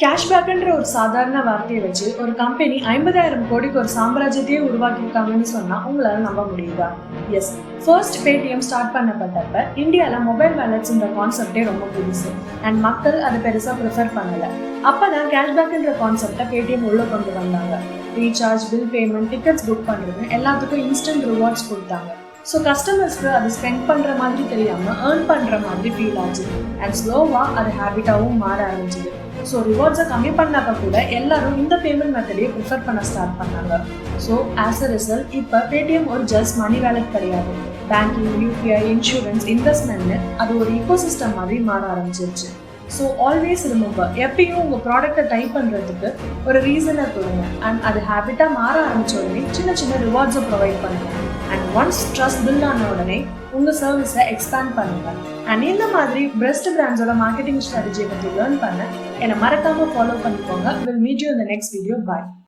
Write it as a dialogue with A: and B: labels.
A: கேஷ்பேக்ன்ற ஒரு சாதாரண வார்த்தையை வச்சு ஒரு கம்பெனி 50,000 கோடிக்கு ஒரு சாம்ராஜ்யத்தையே உருவாக்கியிருக்காங்கன்னு சொன்னா உங்களால நம்ப முடியுதா? எஸ், ஃபர்ஸ்ட் பேடிஎம் ஸ்டார்ட் பண்ணப்பட்டப்ப இந்தியாவில் மொபைல் வேலட்ஸ்ன்ற கான்செப்டே ரொம்ப புதுசு அண்ட் மக்கள் அதை பெருசா ப்ரிஃபர் பண்ணல. அப்பதான் கேஷ்பேக்ன்ற கான்செப்டை பேடிஎம் உள்ள கொண்டு வந்தாங்க. Recharge, bill payment, tickets book பண்றது எல்லாத்துக்கும் இன்ஸ்டன்ட் ரிவார்ட்ஸ் கொடுத்தாங்க. ஸோ கஸ்டமர்ஸ்க்கு அது ஸ்பெண்ட் பண்ணுற மாதிரி தெரியாமல் ஏர்ன் பண்ணுற மாதிரி ஃபீல் ஆச்சு அண்ட் ஸ்லோவாக அது ஹேபிட்டாகவும் மாற ஆரம்பிச்சுது. ஸோ ரிவார்ட்ஸை கம்மி பண்ணாக்க கூட எல்லாரும் இந்த பேமெண்ட் மெத்தடையே ப்ரிஃபர் பண்ண ஸ்டார்ட் பண்ணாங்க. ஸோ ஆஸ் அ ரிசல்ட் இப்போ பேடிஎம் ஒரு ஜஸ்ட் மணி வேலட் கிடையாது. பேங்கிங், யூபிஐ, இன்சூரன்ஸ், இன்வெஸ்ட்மெண்ட்னு அது ஒரு ஈகோசிஸ்டம் மாதிரி மாற ஆரம்பிச்சிருச்சு. ஸோ ஆல்வேஸ் ரிமெம்பர், எப்பயும் உங்கள் ப்ராடக்டை டைப் பண்ணுறதுக்கு ஒரு ரீசனை கொடுங்க அண்ட் அது ஹேபிட்டாக மாற ஆரம்பிச்ச உடனே சின்ன சின்ன ரிவார்ட்ஸை ப்ரொவைட் பண்ணுங்க அண்ட் ஒன்ஸ் ட்ரஸ்ட் பில்ட் ஆன உடனே உங்கள் சர்வீஸை எக்ஸ்பேண்ட் பண்ணுங்க. அண்ட் இந்த மாதிரி பெஸ்ட் பிராண்ட்ஸோட மார்க்கெட்டிங் ஸ்ட்ராட்டஜியை பற்றி லேர்ன் பண்ண என்னை மறக்காமல் ஃபாலோ பண்ணிக்கோங்க. Will meet you in the next video. Bye.